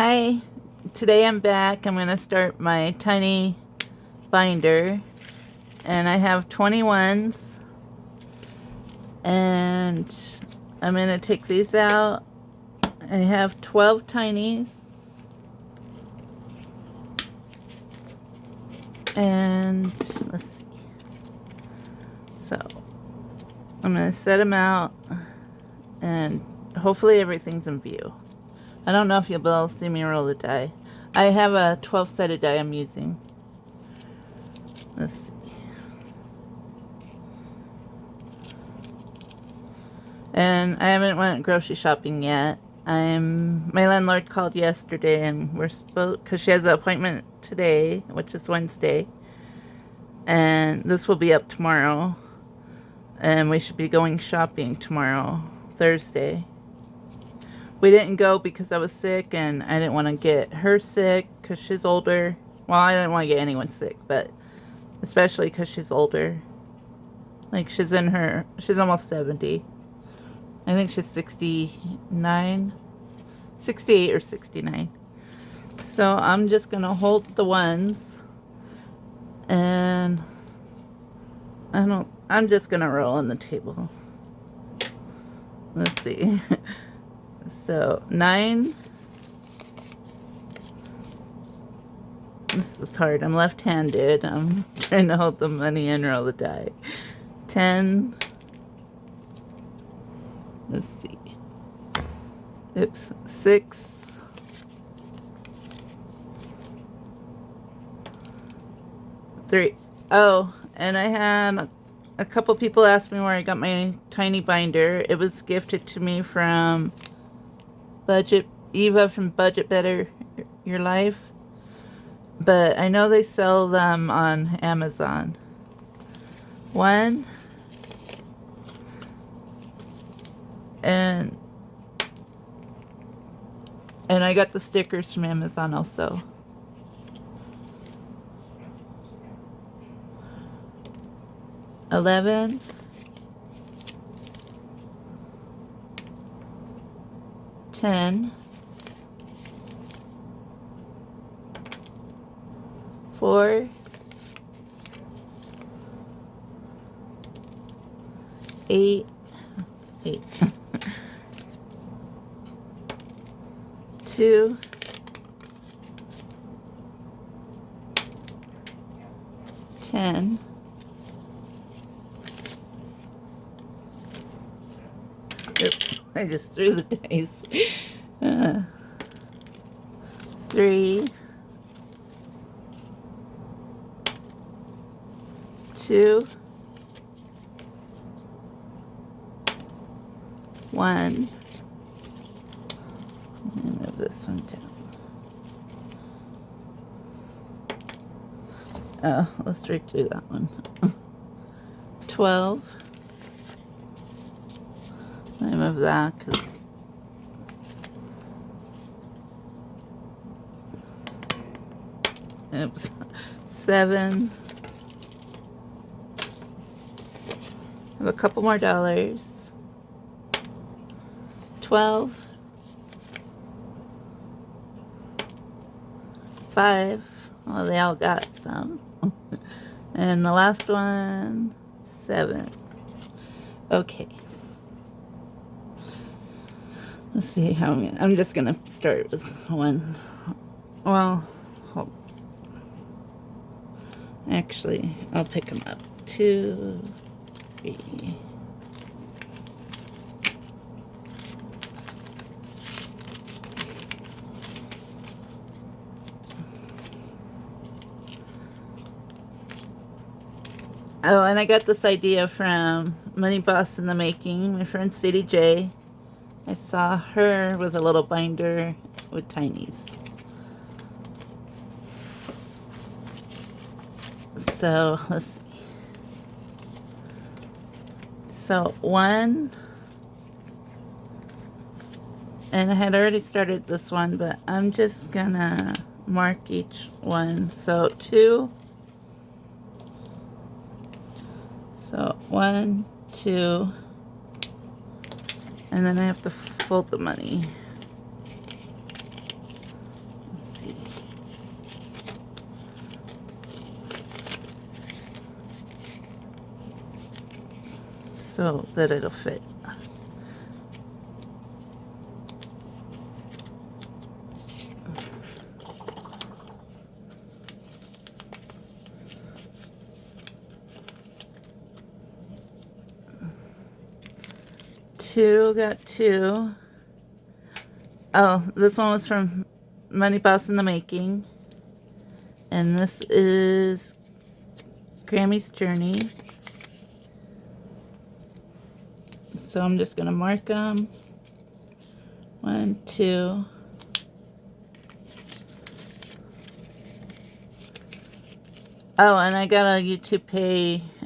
Hi, today I'm back. I'm going to start my tiny binder, and I have 21s, and I'm going to take these out. I have 12 tinies, and let's see. So I'm going to set them out, and hopefully everything's in view. I don't know if you'll be able to see me roll the die. I have a 12-sided die I'm using. Let's see. And I haven't went grocery shopping yet. My landlord called yesterday, and we're supposed, because she has an appointment today, which is Wednesday, and this will be up tomorrow, and we should be going shopping tomorrow, Thursday. We didn't go because I was sick, and I didn't want to get her sick because she's older. Well, I didn't want to get anyone sick, but especially because she's older. Like, she's almost 70. I think she's 69, 68 or 69. So I'm just going to hold the ones, and I'm just going to roll on the table. Let's see. So 9. This is hard. I'm left-handed. I'm trying to hold the money and roll the die. 10. Let's see. Oops. 6. 3. Oh, and I had a couple people ask me where I got my tiny binder. It was gifted to me from Eva from Budget Better Your Life. But I know they sell them on Amazon. 1. And I got the stickers from Amazon also. 11. 10. 4. 8. 8. 2. 10. Oops, I just threw the dice. 3. 2. 1. Let me move this one down. Oh, let's redo that one. 12. Let me move that because oops. 7. I have a couple more dollars. 12. 5. Well, they all got some. And the last one, 7. Okay. Let's see how I'm just gonna start with 1. Well, actually, I'll pick them up. 2, 3. Oh, and I got this idea from Money Boss in the Making, my friend Sadie J. I saw her with a little binder with tinies. So, let's see. So, 1. And I had already started this one, but I'm just gonna mark each one. So, 2. So 1, 2, and then I have to fold the money. doggy. So that it'll fit. Got two. Oh, this one was from Money Boss in the Making. And this is Grammy's Journey. So I'm just going to mark them. 1, 2. Oh, and I got a YouTube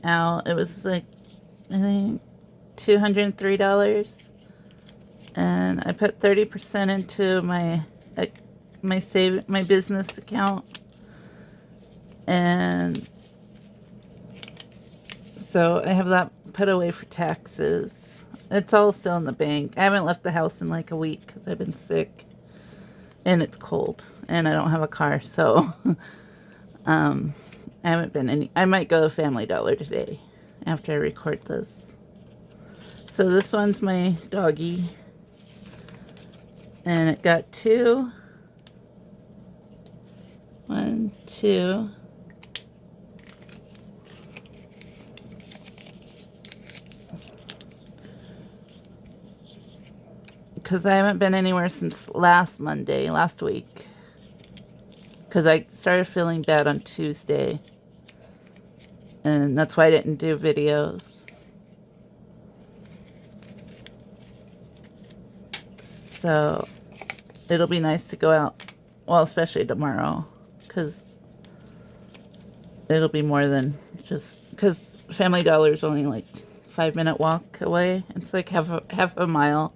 payout. It was like, I think, $203. And I put 30% into my business account. And so I have that put away for taxes. It's all still in the bank. I haven't left the house in like a week because I've been sick. And it's cold. And I don't have a car, so I haven't been any. I might go to Family Dollar today after I record this. So this one's my doggy. And it got 2. 1, 2. Because I haven't been anywhere since last week. Because I started feeling bad on Tuesday. And that's why I didn't do videos. So it'll be nice to go out, well, especially tomorrow, because it'll be more than just, because Family Dollar is only like 5-minute walk away. It's like half a mile.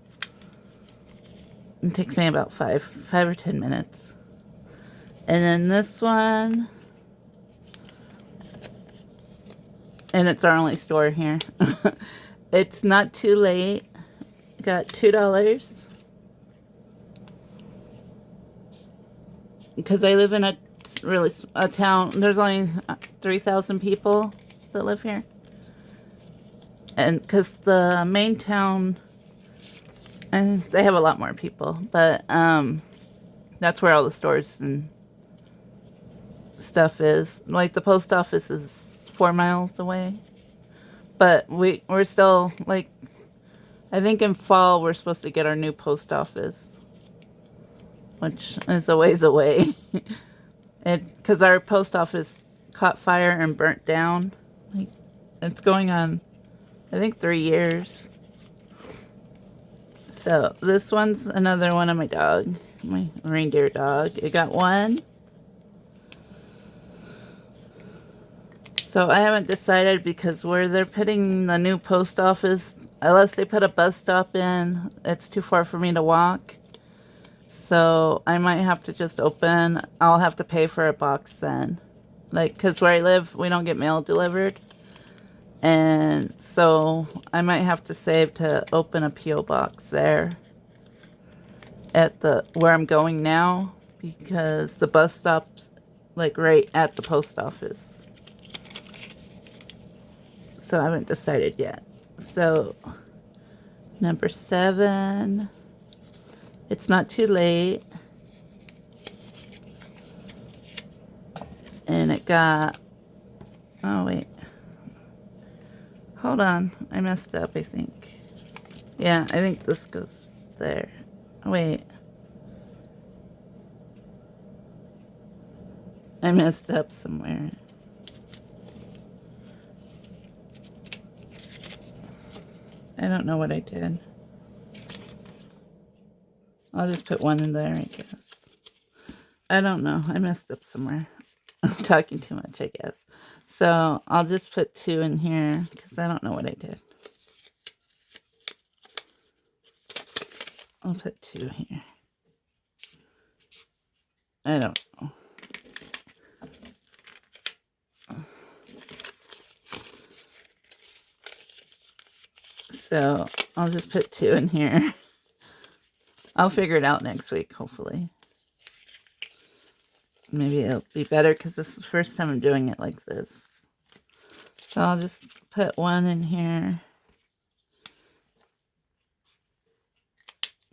It takes me about 5 or 10 minutes. And then this one, and it's our only store here. It's Not Too Late. Got $2. Because I live in a town, there's only 3,000 people that live here. And because the main town, and they have a lot more people, but that's where all the stores and stuff is. Like the post office is 4 miles away. But we're still, like, I think in fall we're supposed to get our new post office, which is a ways away. Because our post office caught fire and burnt down. Like, it's going on, I think, 3 years. So this one's another one of my reindeer dog. It got 1. So I haven't decided, because where they're putting the new post office, unless they put a bus stop in, it's too far for me to walk. So I might have to just I'll have to pay for a box then. Like, because where I live, we don't get mail delivered. And so I might have to save to open a P.O. box there at where I'm going now, because the bus stop's like right at the post office. So I haven't decided yet. So number 7, It's Not Too Late. And it got, oh wait, hold on, I messed up, I think. Yeah, I think this goes there. Wait, I messed up somewhere. I don't know what I did. I'll just put 1 in there, I guess. I don't know. I messed up somewhere. I'm talking too much, I guess. So I'll just put 2 in here, because I don't know what I did. I'll put 2 here. I don't know. So I'll just put 2 in here. I'll figure it out next week, hopefully. maybe it'll be better because this is the first time I'm doing it like this. So I'll just put one in here.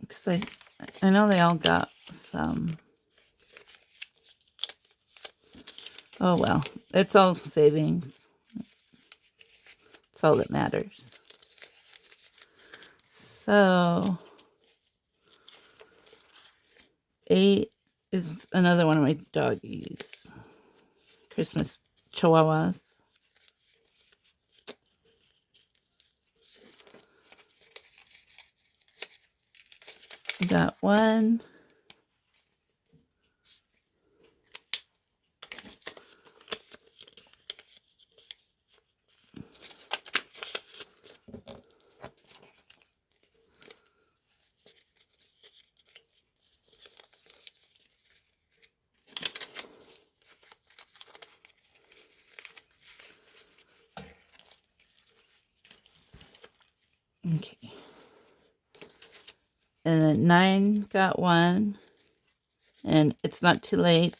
Because I know they all got some. Oh well, it's all savings. It's all that matters. So 8 is another one of my doggies. Christmas Chihuahuas. I got one. Okay. And then 9 got one. And it's not too late.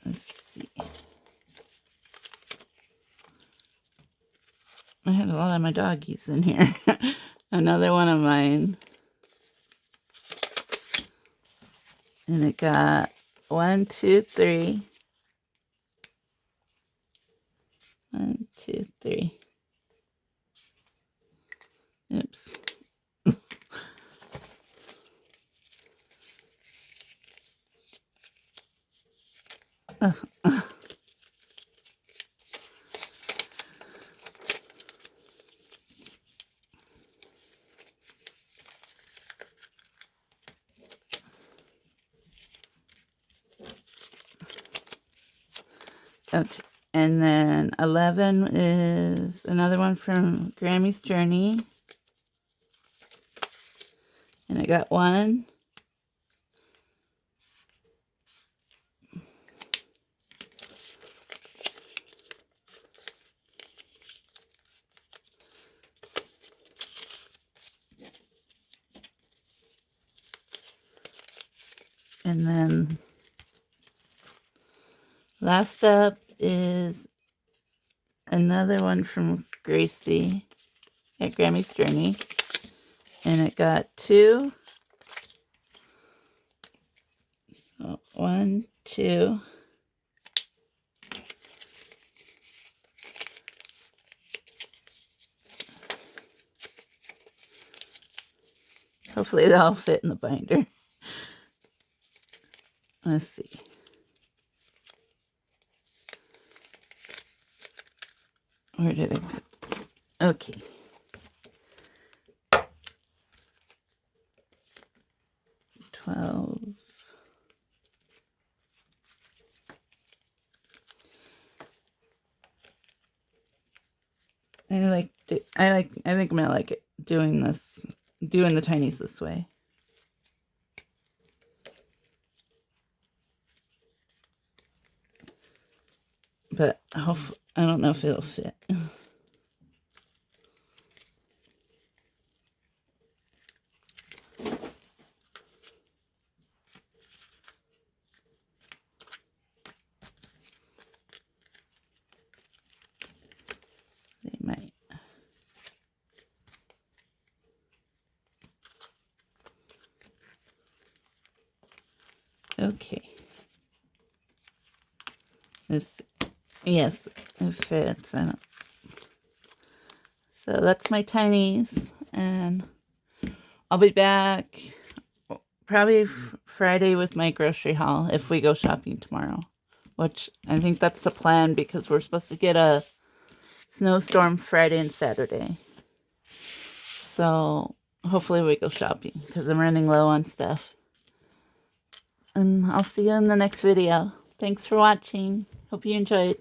Let's see. I had a lot of my doggies in here. Another one of mine. And it got 1, 2, 3. 1, 2, 3. Oops. Okay, and then 11 is another one from Grammy's Journey. And I got one. And then last up is another one from Gracie at Grammy's Journey. And it got 2. So 1, 2. Hopefully they'll fit in the binder. Let's see. Where did I put? Okay. $12. I think I'm gonna like it doing the tinies this way. But I don't know if it'll fit. They might. Okay. Yes, it fits. I don't. So that's my tinies, and I'll be back probably Friday with my grocery haul if we go shopping tomorrow, which I think that's the plan because we're supposed to get a snowstorm Friday and Saturday. So hopefully we go shopping because I'm running low on stuff. And I'll see you in the next video. Thanks for watching. Hope you enjoyed.